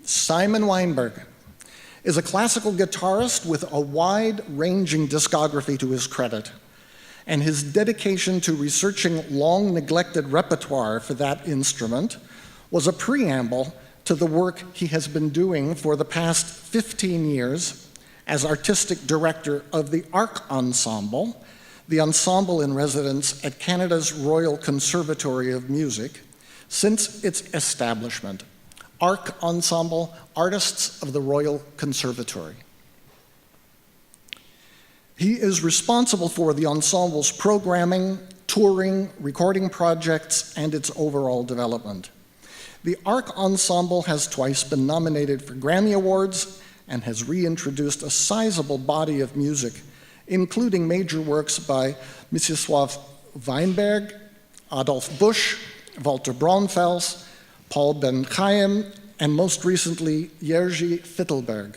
Simon Wynberg is a classical guitarist with a wide-ranging discography to his credit, and his dedication to researching long-neglected repertoire for that instrument was a preamble to the work he has been doing for the past 15 years as artistic director of the Arc Ensemble, the ensemble in residence at Canada's Royal Conservatory of Music, since its establishment. Arc Ensemble, Artists of the Royal Conservatory. He is responsible for the ensemble's programming, touring, recording projects, and its overall development. The Arc Ensemble has twice been nominated for Grammy Awards and has reintroduced a sizable body of music, including major works by Mstislav Wynberg, Adolf Busch, Walter Braunfels, Paul Ben-Chaim, and most recently, Jerzy Fittelberg.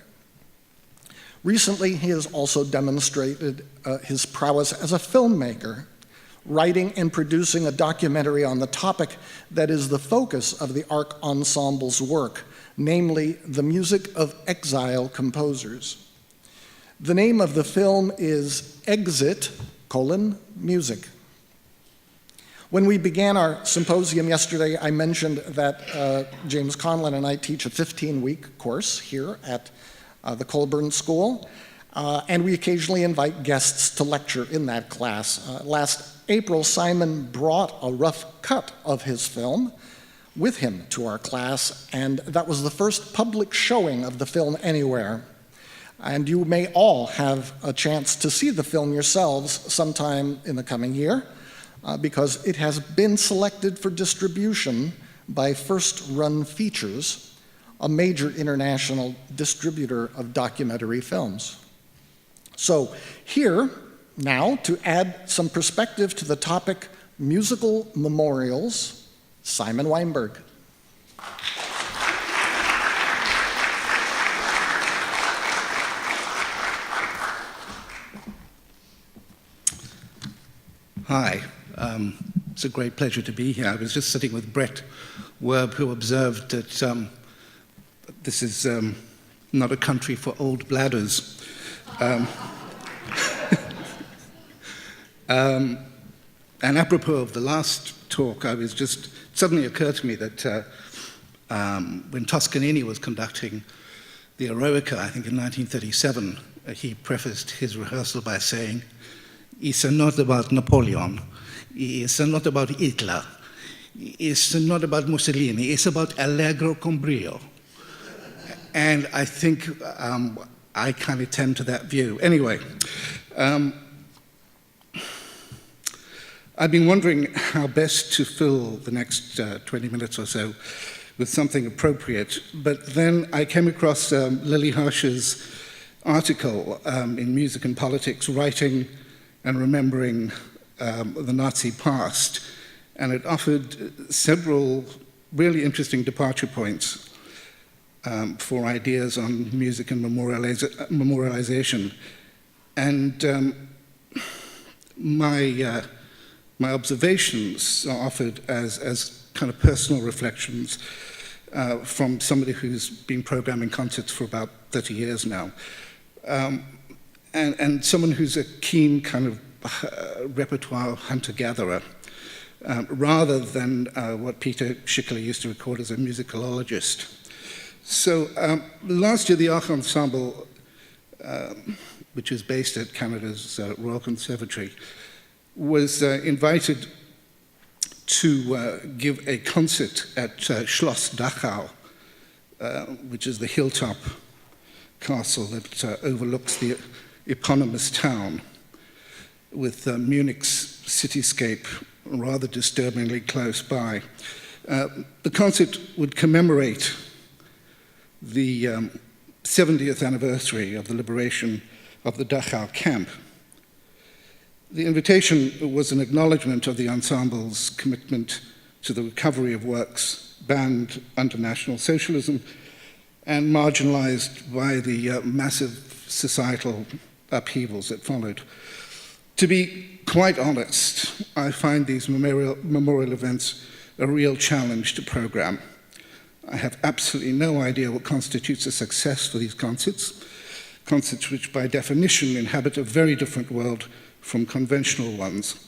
Recently, he has also demonstrated his prowess as a filmmaker, writing and producing a documentary on the topic that is the focus of the Arc Ensemble's work, namely the music of exile composers. The name of the film is Exit, Music. When we began our symposium yesterday, I mentioned that James Conlon and I teach a 15-week course here at the Colburn School, and we occasionally invite guests to lecture in that class. Last April, Simon brought a rough cut of his film with him to our class, and that was the first public showing of the film anywhere. And you may all have a chance to see the film yourselves sometime in the coming year, because it has been selected for distribution by First Run Features, a major international distributor of documentary films. So here, now, to add some perspective to the topic, musical memorials, Simon Wynberg. Hi, it's a great pleasure to be here. I was just sitting with Brett Werb, who observed that this is not a country for old bladders. And apropos of the last talk, suddenly occurred to me that when Toscanini was conducting the Eroica, I think in 1937, he prefaced his rehearsal by saying, "It's not about Napoleon, it's not about Hitler, it's not about Mussolini, it's about Allegro con brio." And I think I kind of tend to that view. Anyway, I've been wondering how best to fill the next 20 minutes or so with something appropriate, but then I came across Lily Hirsch's article in Music and Politics, Writing and Remembering the Nazi Past, and it offered several really interesting departure points for ideas on music and memorialization. And my observations are offered as kind of personal reflections from somebody who's been programming concerts for about 30 years now. And someone who's a keen kind of repertoire hunter-gatherer, rather than what Peter Schickler used to record as a musicologist. So last year, the Arc Ensemble, which is based at Canada's Royal Conservatory, was invited to give a concert at Schloss Dachau, which is the hilltop castle that overlooks the eponymous town, with Munich's cityscape rather disturbingly close by. The concert would commemorate the 70th anniversary of the liberation of the Dachau camp. The invitation was an acknowledgement of the ensemble's commitment to the recovery of works banned under National Socialism and marginalized by the massive societal upheavals that followed. To be quite honest, I find these memorial events a real challenge to program. I have absolutely no idea what constitutes a success for these concerts which by definition inhabit a very different world from conventional ones.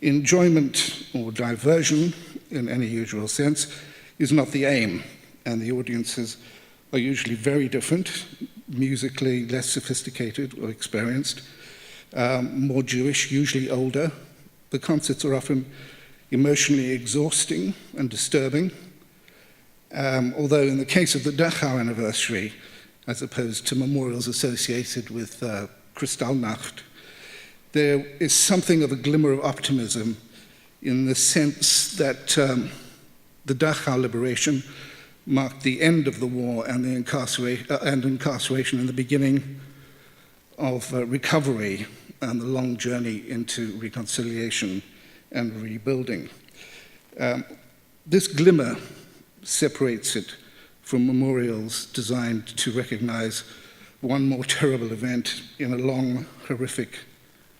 Enjoyment or diversion, in any usual sense, is not the aim, and the audiences are usually very different, musically less sophisticated or experienced, more Jewish, usually older. The concerts are often emotionally exhausting and disturbing, although in the case of the Dachau anniversary, as opposed to memorials associated with Kristallnacht, there is something of a glimmer of optimism in the sense that the Dachau liberation marked the end of the war and the incarceration and the beginning of recovery and the long journey into reconciliation and rebuilding. This glimmer separates it from memorials designed to recognize one more terrible event in a long, horrific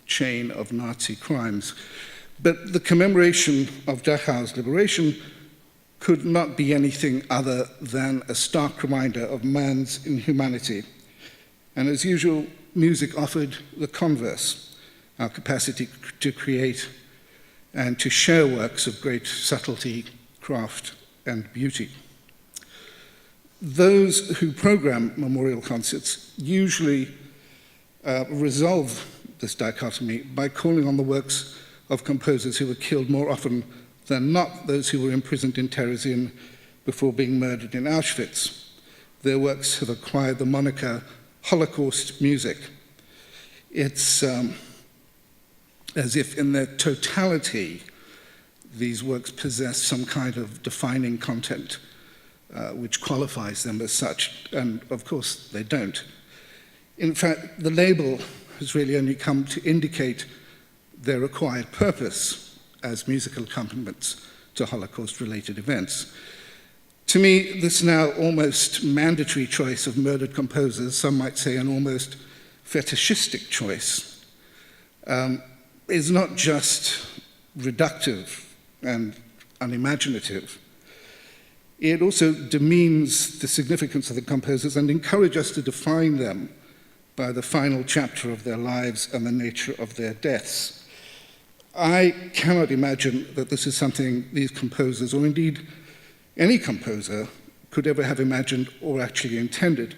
chain of Nazi crimes. But the commemoration of Dachau's liberation could not be anything other than a stark reminder of man's inhumanity. And as usual, music offered the converse, our capacity to create and to share works of great subtlety, craft, and beauty. Those who program memorial concerts usually resolve this dichotomy by calling on the works of composers who were killed more often than not those who were imprisoned in Terezín before being murdered in Auschwitz. Their works have acquired the moniker Holocaust music. It's as if in their totality, these works possess some kind of defining content which qualifies them as such, and of course they don't. In fact, the label has really only come to indicate their required purpose as musical accompaniments to Holocaust-related events. To me, this now almost mandatory choice of murdered composers, some might say an almost fetishistic choice, is not just reductive and unimaginative. It also demeans the significance of the composers and encourages us to define them by the final chapter of their lives and the nature of their deaths. I cannot imagine that this is something these composers, or indeed any composer, could ever have imagined or actually intended.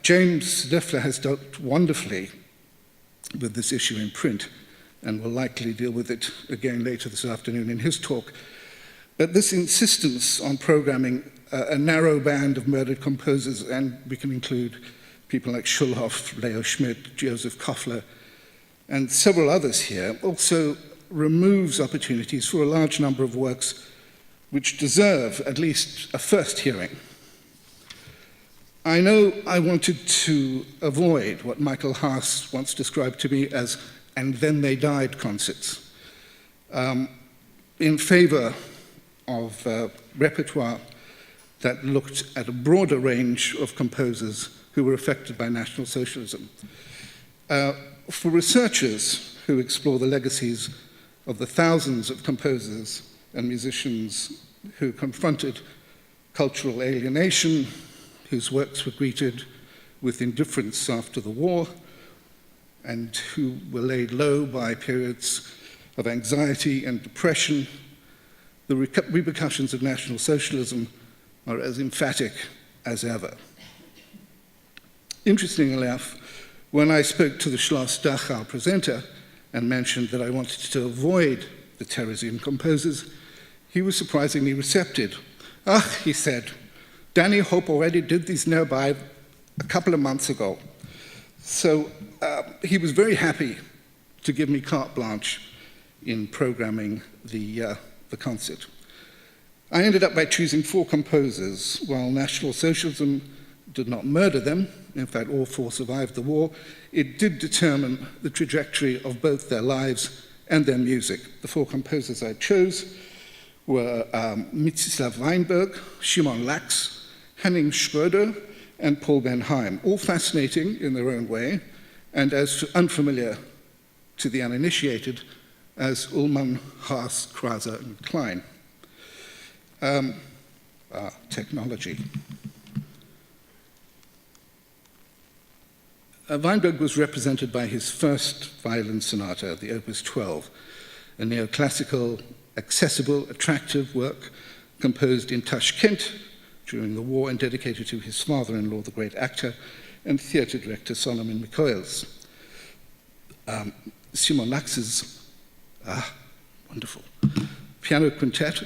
James Leffler has dealt wonderfully with this issue in print and will likely deal with it again later this afternoon in his talk. But this insistence on programming a narrow band of murdered composers, and we can include people like Schulhoff, Leo Schmidt, Joseph Koffler, and several others here, also removes opportunities for a large number of works which deserve at least a first hearing. I know I wanted to avoid what Michael Haas once described to me as "and then they died" concerts, in favor of repertoire that looked at a broader range of composers who were affected by National Socialism. For researchers who explore the legacies of the thousands of composers and musicians who confronted cultural alienation, whose works were greeted with indifference after the war, and who were laid low by periods of anxiety and depression, the repercussions of National Socialism are as emphatic as ever. Interestingly enough, when I spoke to the Schloss Dachau presenter and mentioned that I wanted to avoid the Terezín composers, he was surprisingly receptive. He said, Danny Hope already did these nearby a couple of months ago. So he was very happy to give me carte blanche in programming the concert. I ended up by choosing 4 composers. While National Socialism did not murder them, in fact all 4 survived the war, it did determine the trajectory of both their lives and their music. The 4 composers I chose were Mstislav Wynberg, Szymon Laks, Henning Schröder, and Paul Benheim, all fascinating in their own way, and as unfamiliar to the uninitiated as Ullmann, Haas, Kraser, and Klein. technology. Wynberg was represented by his first violin sonata, the Opus 12, a neoclassical, accessible, attractive work composed in Tashkent during the war and dedicated to his father-in-law, the great actor and theatre director Solomon Mikhoels. Simon Lax's wonderful piano quintet,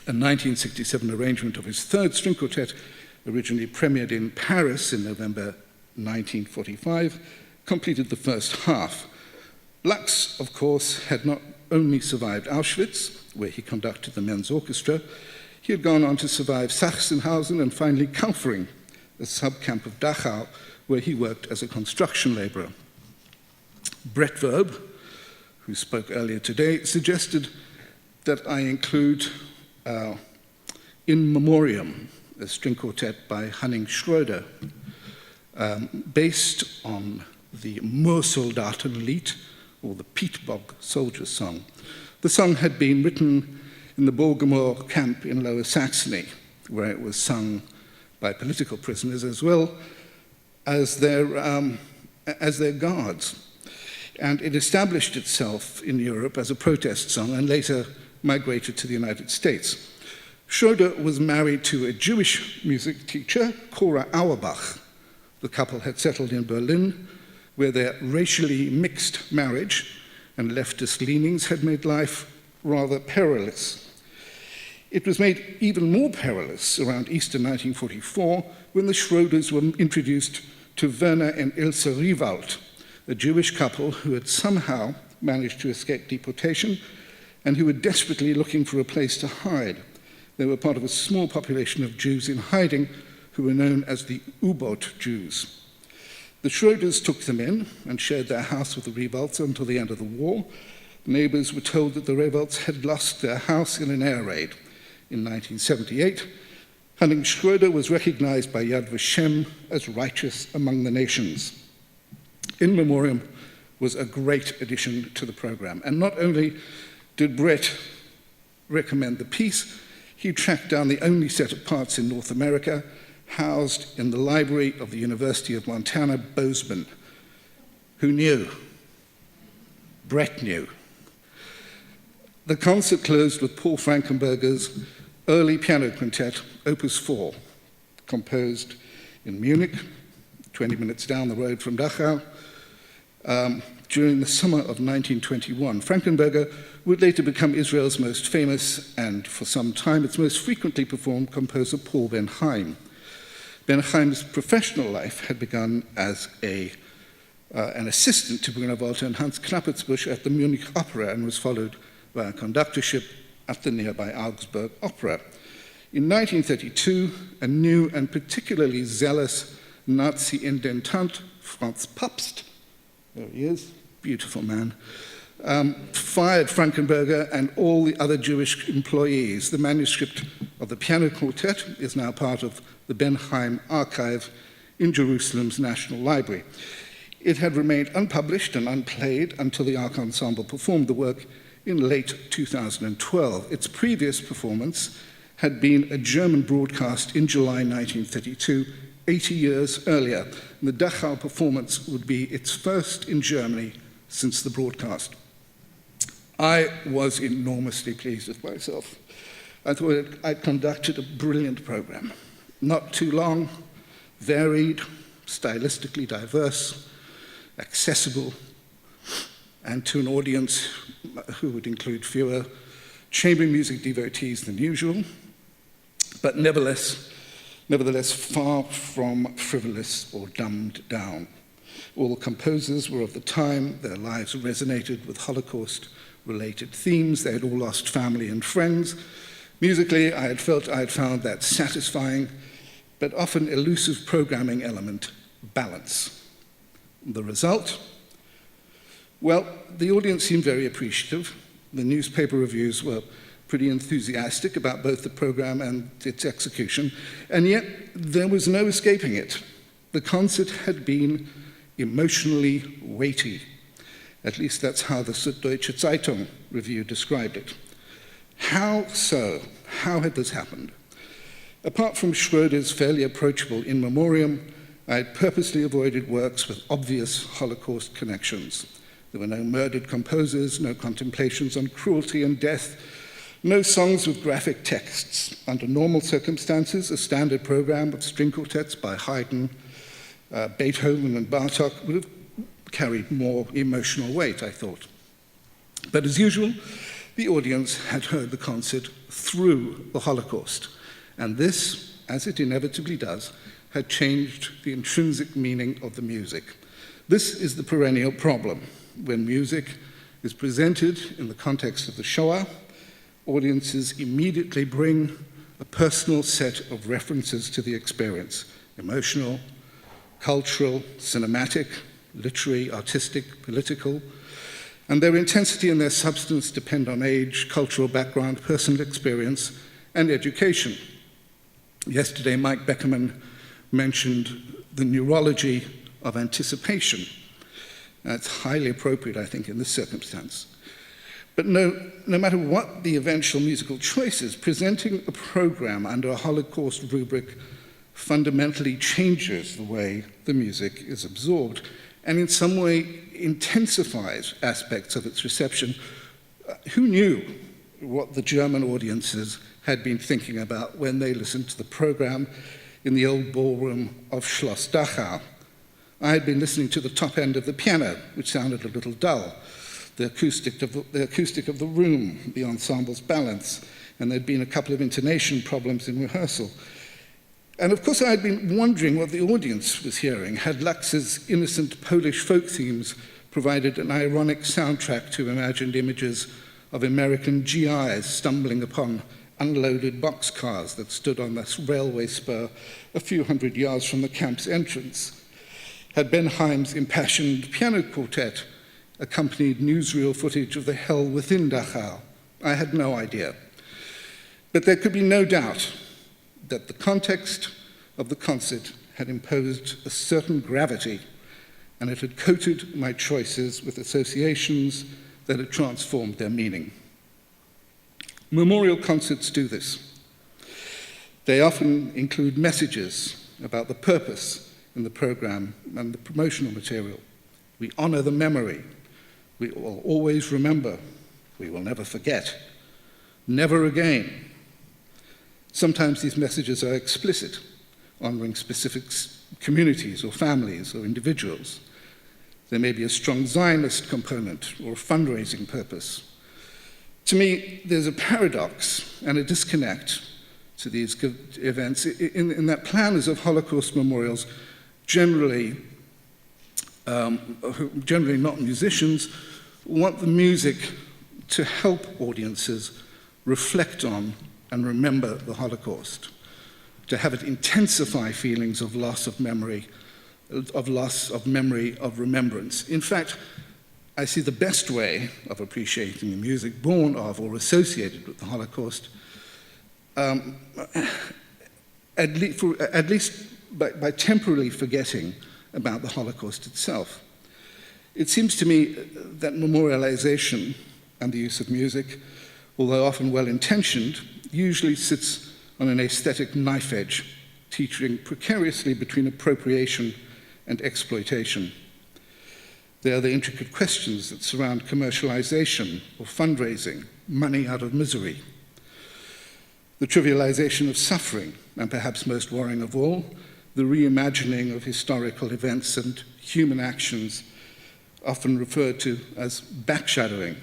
a 1967 arrangement of his third string quartet, originally premiered in Paris in November 1945, completed the first half. Lux, of course, had not only survived Auschwitz, where he conducted the men's orchestra, he had gone on to survive Sachsenhausen and finally Kaufering, a subcamp of Dachau, where he worked as a construction laborer. Brett Verb, who spoke earlier today, suggested that I include In Memoriam, a string quartet by Henning Schröder, based on the Moorsoldatenlied, or the Pietbog soldier song. The song had been written in the Borgermoor camp in Lower Saxony, where it was sung by political prisoners as well as their guards. And it established itself in Europe as a protest song and later migrated to the United States. Schröder was married to a Jewish music teacher, Cora Auerbach. The couple had settled in Berlin, where their racially mixed marriage and leftist leanings had made life rather perilous. It was made even more perilous around Easter 1944 when the Schröders were introduced to Werner and Ilse Riewald, a Jewish couple who had somehow managed to escape deportation and who were desperately looking for a place to hide. They were part of a small population of Jews in hiding who were known as the U-boat Jews. The Schröders took them in and shared their house with the Riewalds until the end of the war. Neighbors were told that the Riewalds had lost their house in an air raid. In 1978, Henning Schröder was recognized by Yad Vashem as righteous among the nations. In Memoriam was a great addition to the program. And not only did Brett recommend the piece, he tracked down the only set of parts in North America housed in the library of the University of Montana, Bozeman. Who knew? Brett knew. The concert closed with Paul Frankenberger's early piano quintet, Opus 4, composed in Munich, 20 minutes down the road from Dachau, during the summer of 1921. Frankenberger would later become Israel's most famous and, for some time, its most frequently performed composer, Paul Ben-Haim. Ben-Haim's professional life had begun as an assistant to Bruno Walter and Hans Knappertsbusch at the Munich Opera and was followed by a conductorship at the nearby Augsburg Opera. In 1932, a new and particularly zealous Nazi intendanт, Franz Pabst, there he is, beautiful man, fired Frankenberger and all the other Jewish employees. The manuscript of the piano quartet is now part of the Ben-Haim archive in Jerusalem's National Library. It had remained unpublished and unplayed until the Arc Ensemble performed the work in late 2012. Its previous performance had been a German broadcast in July 1932, 80 years earlier. And the Dachau performance would be its first in Germany since the broadcast. I was enormously pleased with myself. I thought I'd conducted a brilliant program. Not too long, varied, stylistically diverse, accessible, and to an audience who would include fewer chamber music devotees than usual, but nevertheless far from frivolous or dumbed down. All the composers were of the time, their lives resonated with Holocaust-related themes, they had all lost family and friends. Musically, I had felt I had found that satisfying, but often elusive programming element, balance. The result? Well, the audience seemed very appreciative. The newspaper reviews were pretty enthusiastic about both the program and its execution, and yet there was no escaping it. The concert had been emotionally weighty. At least that's how the Süddeutsche Zeitung review described it. How so? How had this happened? Apart from Schroeder's fairly approachable In Memoriam, I had purposely avoided works with obvious Holocaust connections. There were no murdered composers, no contemplations on cruelty and death, no songs with graphic texts. Under normal circumstances, a standard program of string quartets by Haydn, Beethoven, and Bartók would have carried more emotional weight, I thought. But as usual, the audience had heard the concert through the Holocaust. And this, as it inevitably does, had changed the intrinsic meaning of the music. This is the perennial problem. When music is presented in the context of the Shoah, audiences immediately bring a personal set of references to the experience: emotional, cultural, cinematic, literary, artistic, political, and their intensity and their substance depend on age, cultural background, personal experience, and education. Yesterday, Mike Beckerman mentioned the neurology of anticipation. That's highly appropriate, I think, in this circumstance. But no matter what the eventual musical choices, presenting a program under a Holocaust rubric fundamentally changes the way the music is absorbed and in some way intensifies aspects of its reception. Who knew what the German audiences had been thinking about when they listened to the program in the old ballroom of Schloss Dachau? I had been listening to the top end of the piano, which sounded a little dull, the acoustic of the room, the ensemble's balance, and there'd been a couple of intonation problems in rehearsal. And of course I had been wondering what the audience was hearing. Had Lux's innocent Polish folk themes provided an ironic soundtrack to imagined images of American GIs stumbling upon unloaded boxcars that stood on this railway spur a few hundred yards from the camp's entrance? Had Ben Heim's impassioned piano quartet accompanied newsreel footage of the hell within Dachau? I had no idea. But there could be no doubt that the context of the concert had imposed a certain gravity, and it had coated my choices with associations that had transformed their meaning. Memorial concerts do this. They often include messages about the purpose in the program and the promotional material. We honor the memory. We will always remember. We will never forget. Never again. Sometimes these messages are explicit, honoring specific communities or families or individuals. There may be a strong Zionist component or a fundraising purpose. To me, there's a paradox and a disconnect to these events in that planners of Holocaust memorials, generally not musicians, want the music to help audiences reflect on and remember the Holocaust, to have it intensify feelings of loss of memory, of remembrance. In fact, I see the best way of appreciating the music born of or associated with the Holocaust, at least by temporarily forgetting about the Holocaust itself. It seems to me that memorialization and the use of music, although often well-intentioned, usually sits on an aesthetic knife edge, teetering precariously between appropriation and exploitation. There are the intricate questions that surround commercialization or fundraising, money out of misery, the trivialization of suffering, and perhaps most worrying of all, the reimagining of historical events and human actions, often referred to as backshadowing.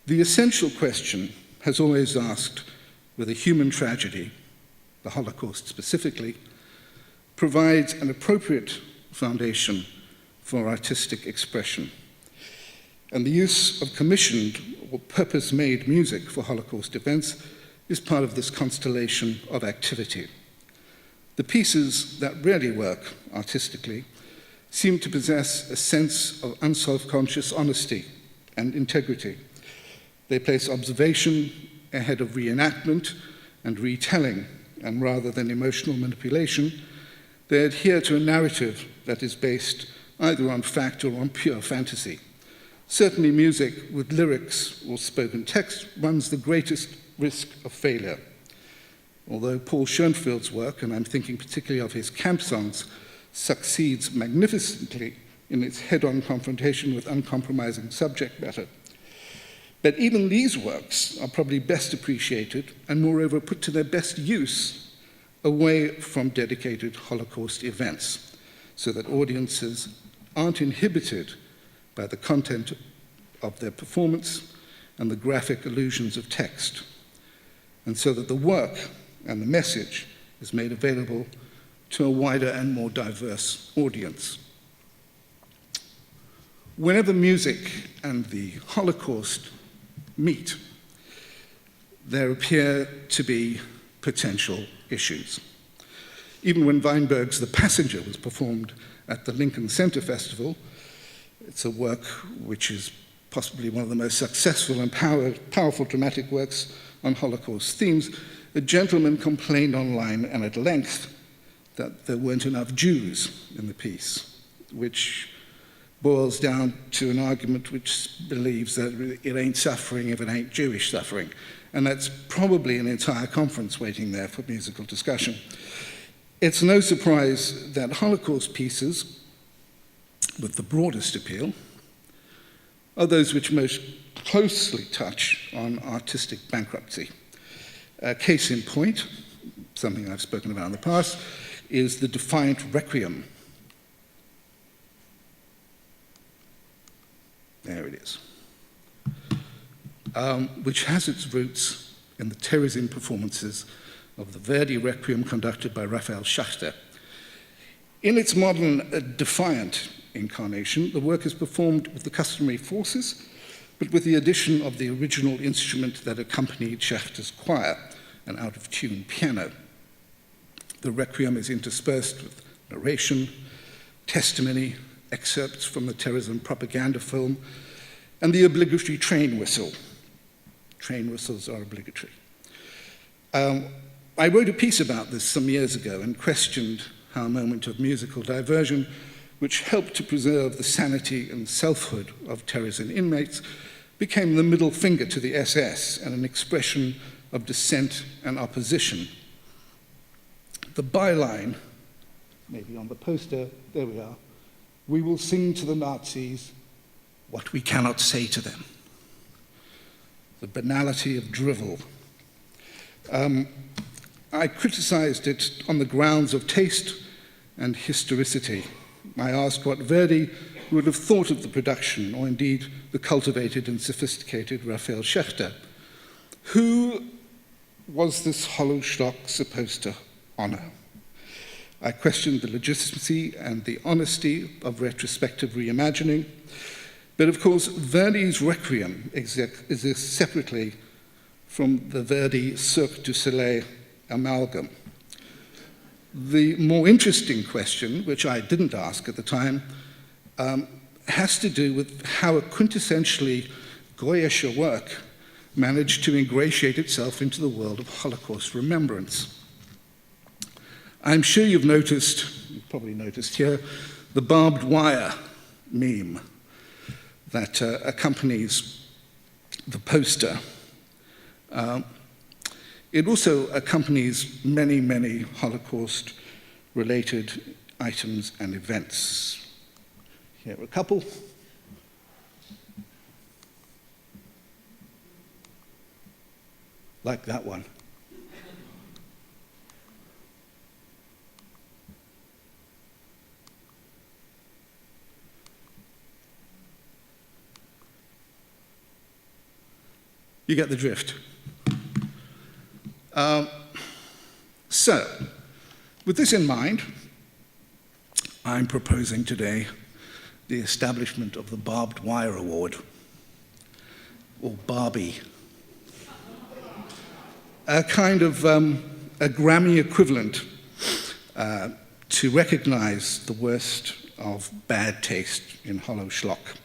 The essential question has always asked whether human tragedy, the Holocaust specifically, provides an appropriate foundation for artistic expression. And the use of commissioned or purpose-made music for Holocaust events is part of this constellation of activity. The pieces that really work artistically seem to possess a sense of unself-conscious honesty and integrity. They place observation ahead of reenactment and retelling, and rather than emotional manipulation, they adhere to a narrative that is based either on fact or on pure fantasy. Certainly music with lyrics or spoken text runs the greatest risk of failure. although Paul Schoenfeld's work, and I'm thinking particularly of his camp songs, succeeds magnificently in its head-on confrontation with uncompromising subject matter. But even these works are probably best appreciated and moreover put to their best use away from dedicated Holocaust events, so that audiences aren't inhibited by the content of their performance and the graphic allusions of text, and so that the work and the message is made available to a wider and more diverse audience. Whenever music and the Holocaust meet, there appear to be potential issues. Even when Wynberg's The Passenger was performed at the Lincoln Center Festival, it's a work which is possibly one of the most successful and powerful dramatic works on Holocaust themes, a gentleman complained online and at length that there weren't enough Jews in the piece, which boils down to an argument which believes that it ain't suffering if it ain't Jewish suffering. And that's probably an entire conference waiting there for musical discussion. It's no surprise that Holocaust pieces with the broadest appeal are those which most closely touch on artistic bankruptcy. Case in point, something I've spoken about in the past, is the Defiant Requiem. There it is. Which has its roots in the Terezín performances of the Verdi Requiem conducted by Raphael Schachter. In its modern Defiant incarnation, the work is performed with the customary forces, but with the addition of the original instrument that accompanied Schachter's choir, an out-of-tune piano. The Requiem is interspersed with narration, testimony, excerpts from the Terezín propaganda film, and the obligatory train whistle. Train whistles are obligatory. I wrote a piece about this some years ago and questioned how a moment of musical diversion, which helped to preserve the sanity and selfhood of Terezín inmates, became the middle finger to the SS and an expression of dissent and opposition. The byline, maybe on the poster, there we are, "We will sing to the Nazis what we cannot say to them." The banality of drivel. I criticized it on the grounds of taste and historicity. I asked what Verdi would have thought of the production, or indeed the cultivated and sophisticated Raphael Schachter. Who was this hollow schlock supposed to honor? I questioned the legitimacy and the honesty of retrospective reimagining, but of course Verdi's Requiem exists separately from the Verdi Cirque du Soleil amalgam. The more interesting question, which I didn't ask at the time, has to do with how a quintessentially Goyische work managed to ingratiate itself into the world of Holocaust remembrance. I'm sure you've probably noticed here, the barbed wire meme that accompanies the poster. It also accompanies many, many Holocaust-related items and events. Here are a couple. Like that one. You get the drift. So, with this in mind, I'm proposing today the establishment of the Barbed Wire Award, or Barbie. A kind of a Grammy equivalent to recognize the worst of bad taste in hollow schlock.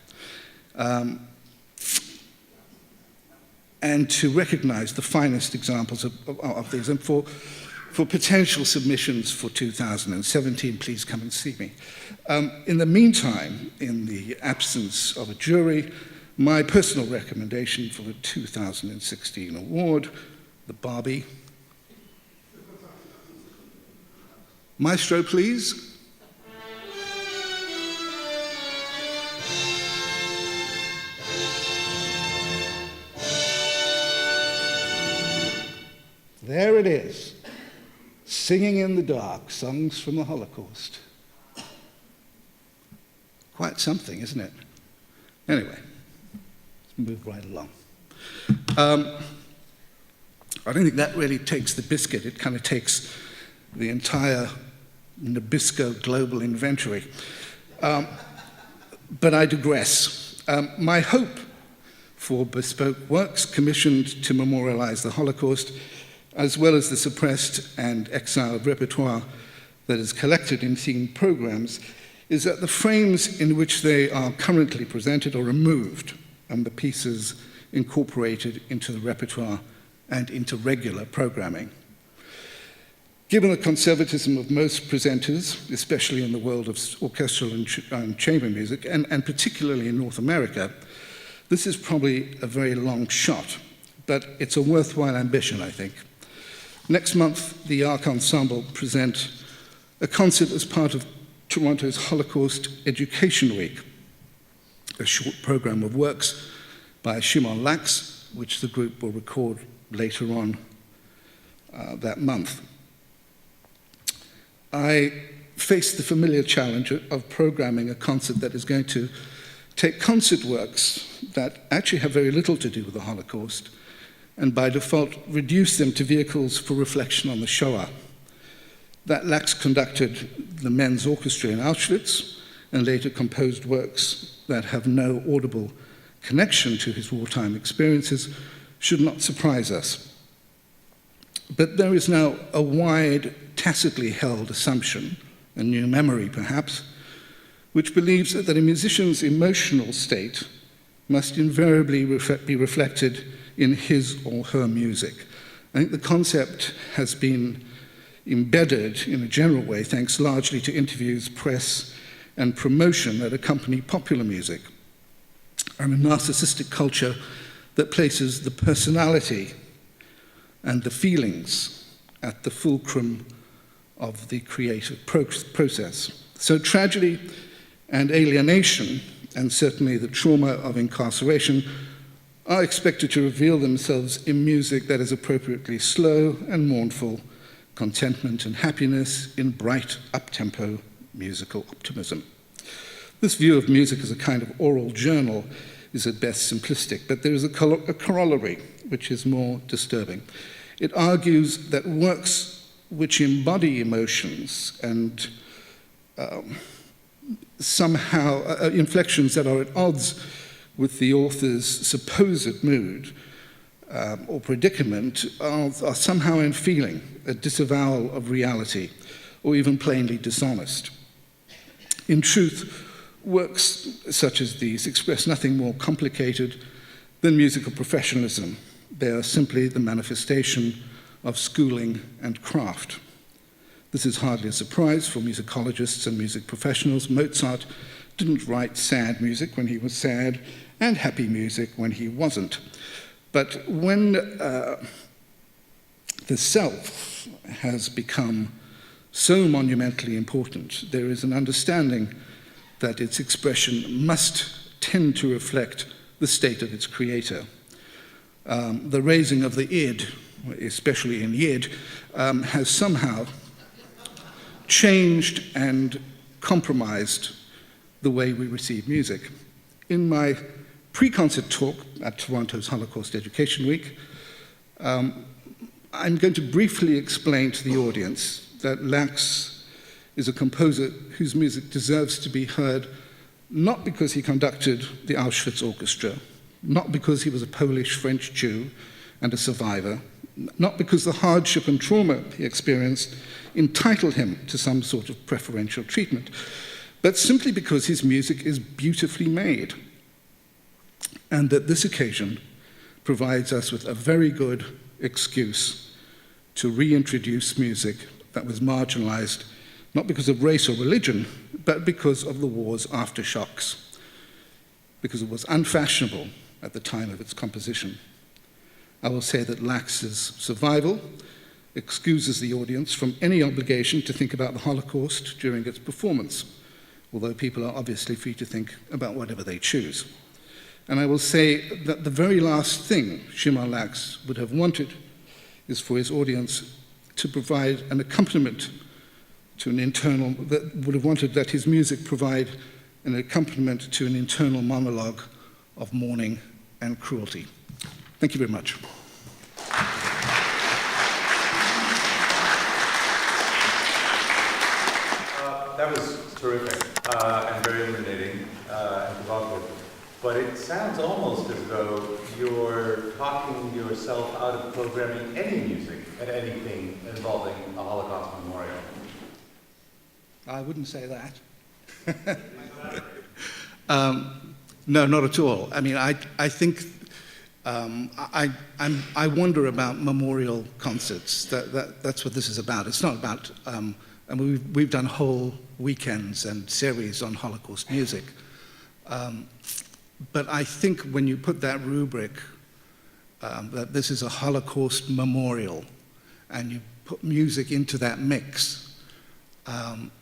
And to recognize the finest examples of these, and for potential submissions for 2017, please come and see me. In the meantime, in the absence of a jury, my personal recommendation for the 2016 award, the Barbie, Maestro, please. There it is, singing in the dark, songs from the Holocaust. Quite something, isn't it? Anyway, let's move right along. I don't think that really takes the biscuit. It kind of takes the entire Nabisco global inventory. But I digress. My hope for bespoke works commissioned to memorialize the Holocaust, as well as the suppressed and exiled repertoire that is collected in themed programs, is that the frames in which they are currently presented are removed and the pieces incorporated into the repertoire and into regular programming. Given the conservatism of most presenters, especially in the world of orchestral and chamber music, and particularly in North America, this is probably a very long shot, but it's a worthwhile ambition, I think. Next month, the Arc Ensemble present a concert as part of Toronto's Holocaust Education Week, a short program of works by Shimon Lax, which the group will record later on that month. I faced the familiar challenge of programming a concert that is going to take concert works that actually have very little to do with the Holocaust and by default reduce them to vehicles for reflection on the Shoah. That Lax conducted the men's orchestra in Auschwitz and later composed works that have no audible connection to his wartime experiences should not surprise us. But there is now a wide, tacitly held assumption, a new memory perhaps, which believes that a musician's emotional state must invariably be reflected in his or her music. I think the concept has been embedded in a general way, thanks largely to interviews, press, and promotion that accompany popular music, and a narcissistic culture that places the personality and the feelings at the fulcrum of the creative process. So tragedy and alienation, and certainly the trauma of incarceration, are expected to reveal themselves in music that is appropriately slow and mournful, contentment and happiness in bright, up-tempo musical optimism. This view of music as a kind of oral journal is at best simplistic, but there is a corollary which is more disturbing. It argues that works which embody emotions and somehow inflections that are at odds with the author's supposed mood or predicament are somehow unfeeling, a disavowal of reality, or even plainly dishonest. In truth, works such as these express nothing more complicated than musical professionalism. They are simply the manifestation of schooling and craft. This is hardly a surprise for musicologists and music professionals. Mozart didn't write sad music when he was sad, and happy music when he wasn't. But when the self has become so monumentally important, there is an understanding that its expression must tend to reflect the state of its creator. The raising of the id, especially in Yid, has somehow changed and compromised the way we receive music. In my pre-concert talk at Toronto's Holocaust Education Week, I'm going to briefly explain to the audience that Lax is a composer whose music deserves to be heard not because he conducted the Auschwitz Orchestra, not because he was a Polish-French Jew and a survivor, not because the hardship and trauma he experienced entitled him to some sort of preferential treatment, but simply because his music is beautifully made, and that this occasion provides us with a very good excuse to reintroduce music that was marginalized, not because of race or religion, but because of the war's aftershocks, because it was unfashionable at the time of its composition. I will say that Lax's survival excuses the audience from any obligation to think about the Holocaust during its performance, although people are obviously free to think about whatever they choose. And I will say that the very last thing Shimon Lax would have wanted is for his audience to provide an accompaniment to an internal, that would have wanted that his music provide an accompaniment to an internal monologue of mourning and cruelty. Thank you very much. That was terrific and very illuminating and provocative. But it sounds almost as though you're talking yourself out of programming any music at anything involving a Holocaust memorial. I wouldn't say that. No, not at all. I mean, I think I wonder about memorial concerts. That's what this is about. It's not about. And we've done whole weekends and series on Holocaust music. But I think when you put that rubric, that this is a Holocaust memorial, and you put music into that mix,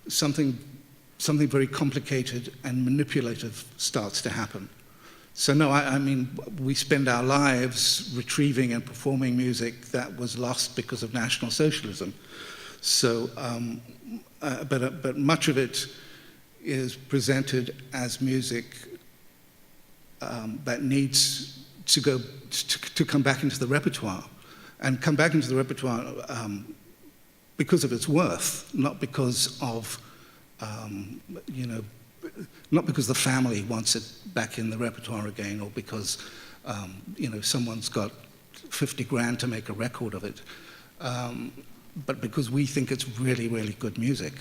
something very complicated and manipulative starts to happen. So no, I mean, we spend our lives retrieving and performing music that was lost because of National Socialism. So, but much of it is presented as music that needs to come back into the repertoire, and come back into the repertoire because of its worth, not because of not because the family wants it back in the repertoire again, or because someone's got 50 grand to make a record of it. But because we think it's really, really good music.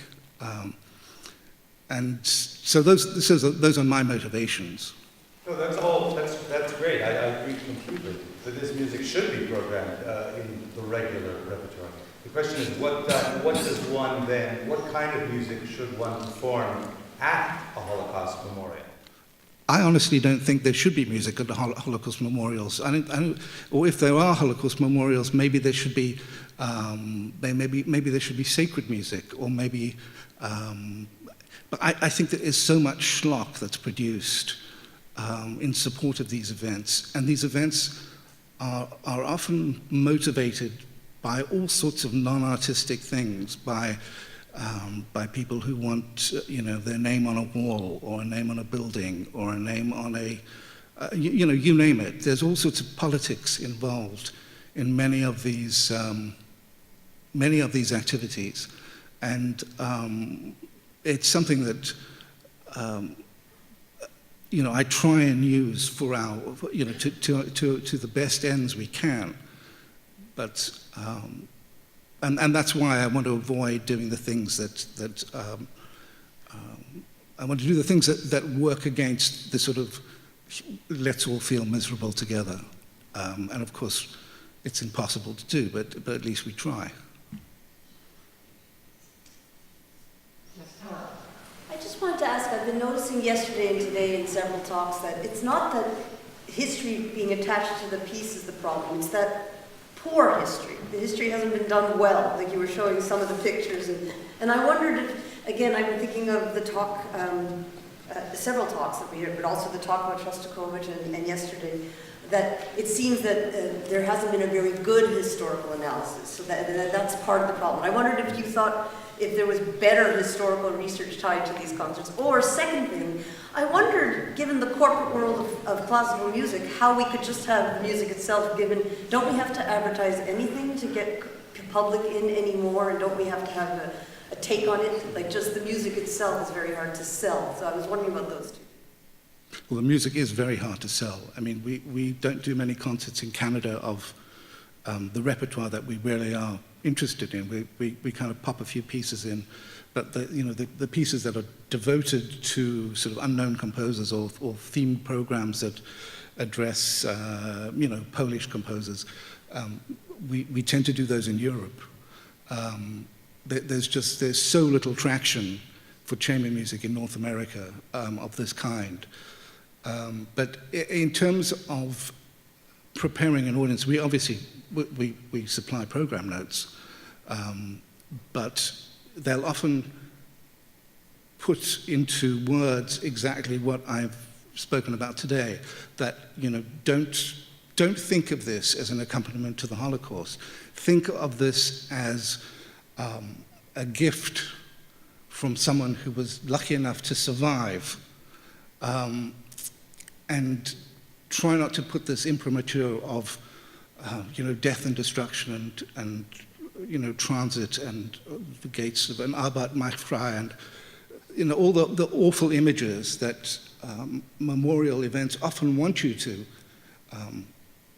And so those are my motivations. No, that's great. I agree completely that this music should be programmed in the regular repertoire. The question is, what does one then, what kind of music should one perform at a Holocaust memorial? I honestly don't think there should be music at the Holocaust memorials. I don't, or if there are Holocaust memorials, maybe there should be, maybe there should be sacred music, or maybe. But I think there is so much schlock that's produced in support of these events, and these events are often motivated by all sorts of non-artistic things, by people who want, their name on a wall, or a name on a building, or a name on a, you name it. There's all sorts of politics involved in many of these activities, and it's something that I try and use for our, to the best ends we can, but. And that's why I want to avoid doing the things that I want to do the things that work against the sort of let's all feel miserable together. And of course, it's impossible to do, but at least we try. I just wanted to ask, I've been noticing yesterday and today in several talks that it's not that history being attached to the piece is the problem, it's that poor history. The history hasn't been done well, like you were showing some of the pictures. And I wondered if, again, I've been thinking of the talk, several talks that we heard, but also the talk about Shostakovich and yesterday, that it seems that there hasn't been a very good historical analysis, so that's part of the problem. I wondered if you thought if there was better historical research tied to these concerts. Or second thing, I wondered, given the corporate world of classical music, how we could just have the music itself given. Don't we have to advertise anything to get public in anymore? And don't we have to have a take on it? Like, just the music itself is very hard to sell. So I was wondering about those two. Well, the music is very hard to sell. I mean, we don't do many concerts in Canada of the repertoire that we really are interested in. We kind of pop a few pieces in, but the pieces that are devoted to sort of unknown composers or themed programs that address Polish composers, we tend to do those in Europe. There's so little traction for chamber music in North America of this kind. But in terms of preparing an audience, we obviously we supply program notes, But they'll often put into words exactly what I've spoken about today, that, don't think of this as an accompaniment to the Holocaust. Think of this as a gift from someone who was lucky enough to survive, and try not to put this imprimatur of, death and destruction and transit and the gates of an Arbeit macht frei and, all the awful images that memorial events often want you to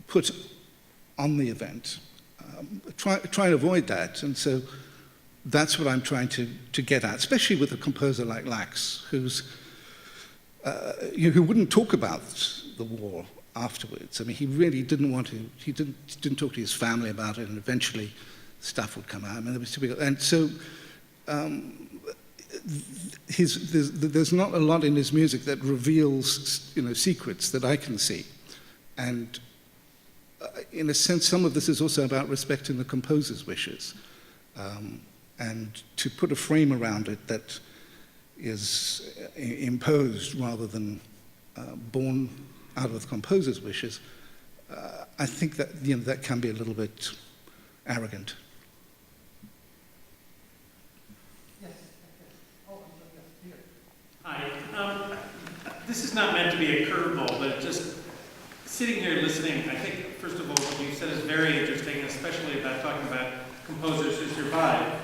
put on the event. Try and avoid that. And so that's what I'm trying to get at, especially with a composer like Lax, who wouldn't talk about the war afterwards. I mean, he really didn't want to, he didn't talk to his family about it, and eventually stuff would come out. I mean, it was typical. And so there's not a lot in his music that reveals, secrets that I can see. And in a sense, some of this is also about respecting the composer's wishes, and to put a frame around it that is imposed rather than born out of the composer's wishes. I think that that can be a little bit arrogant. Hi. This is not meant to be a curveball, but just sitting here listening, I think, first of all, what you said is very interesting, especially about talking about composers who survive.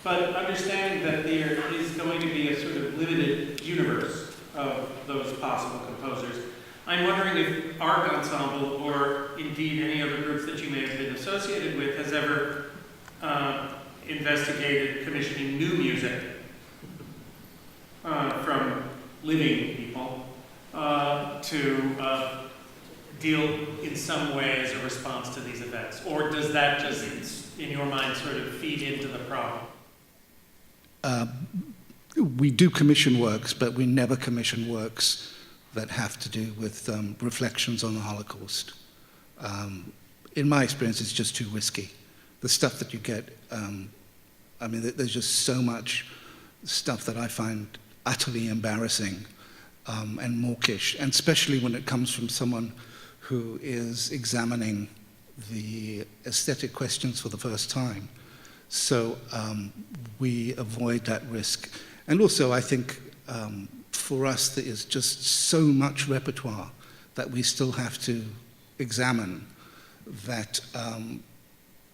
But understanding that there is going to be a sort of limited universe of those possible composers, I'm wondering if ARC Ensemble, or indeed any other groups that you may have been associated with, has ever investigated commissioning new music from living people to deal in some way as a response to these events? Or does that just, in your mind, sort of feed into the problem? We do commission works, but we never commission works that have to do with reflections on the Holocaust. In my experience, it's just too risky. The stuff that you get, there's just so much stuff that I find utterly embarrassing and mawkish, and especially when it comes from someone who is examining the aesthetic questions for the first time. So we avoid that risk. And also, I think for us, there is just so much repertoire that we still have to examine, that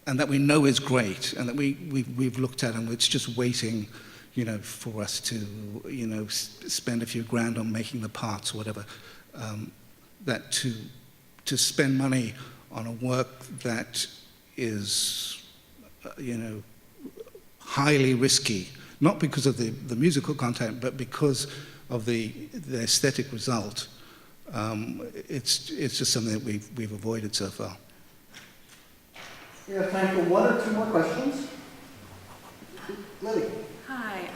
and that we know is great, and that we've looked at, and it's just waiting, for us to, spend a few grand on making the parts or whatever. That to spend money on a work that is, highly risky, not because of the musical content, but because of the aesthetic result. It's just something that we've avoided so far. We have time for one or two more questions. Lily. Hi,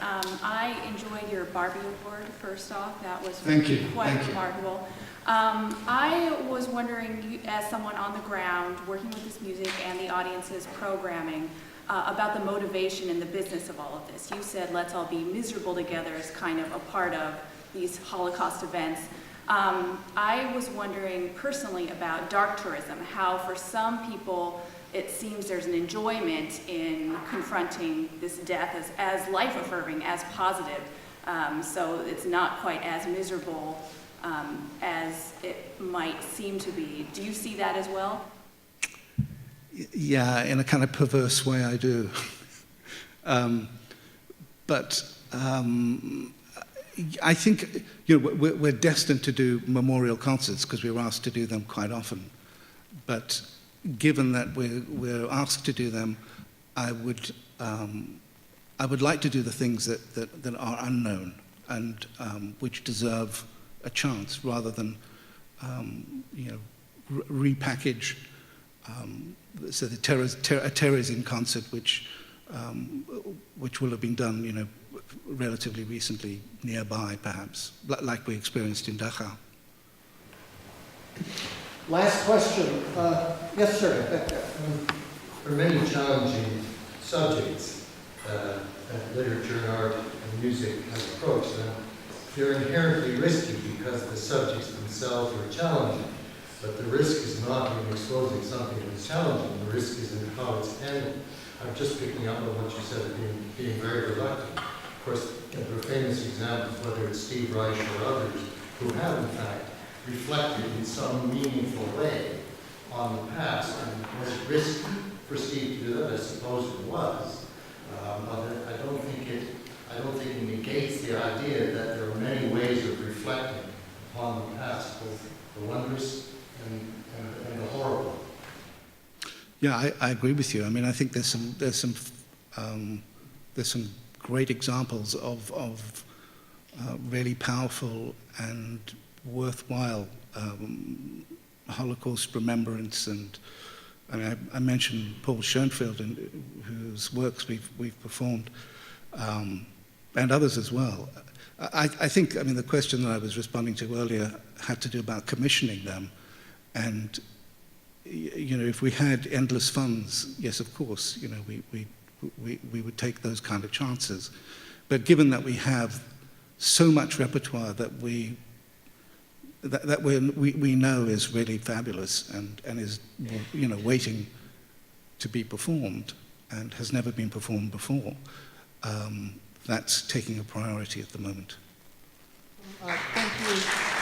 I enjoyed your Barbie Award, first off. That was Thank you. quite Thank you. remarkable. I was wondering, as someone on the ground working with this music and the audience's programming, about the motivation and the business of all of this. You said, let's all be miserable together as kind of a part of these Holocaust events. I was wondering personally about dark tourism, how for some people it seems there's an enjoyment in confronting this death as life-affirming, as positive. So it's not quite as miserable as it might seem to be. Do you see that as well? Yeah, in a kind of perverse way, I do. But I think we're destined to do memorial concerts because we're asked to do them quite often. But given that we're asked to do them, I would like to do the things that are unknown and which deserve a chance, rather than repackage. So the Terezín concert, which will have been done, relatively recently nearby, perhaps, like we experienced in Dachau. Last question. Yes, sir. For many challenging subjects that literature and art and music have approached. And they're inherently risky because the subjects themselves are challenging. But the risk is not in exposing something that's challenging. The risk is in how it's handled. I'm just picking up on what you said, being very reluctant. Of course, there are famous examples, whether it's Steve Reich or others, who have in fact reflected in some meaningful way on the past. And was it risky for Steve to do that? I suppose it was. But I don't think it negates the idea that there are many ways of reflecting upon the past, both the wondrous and the horrible. Yeah, I agree with you. I mean, I think there's some great examples of really powerful and worthwhile Holocaust remembrance. And I mean, I mentioned Paul Schoenfeld, whose works we've performed, and others as well. I think, I mean, the question that I was responding to earlier had to do about commissioning them. And, you know, if we had endless funds, yes, of course, you know, we would take those kind of chances. But given that we have so much repertoire that we know is really fabulous and is, you know, waiting to be performed and has never been performed before, that's taking a priority at the moment. Thank you.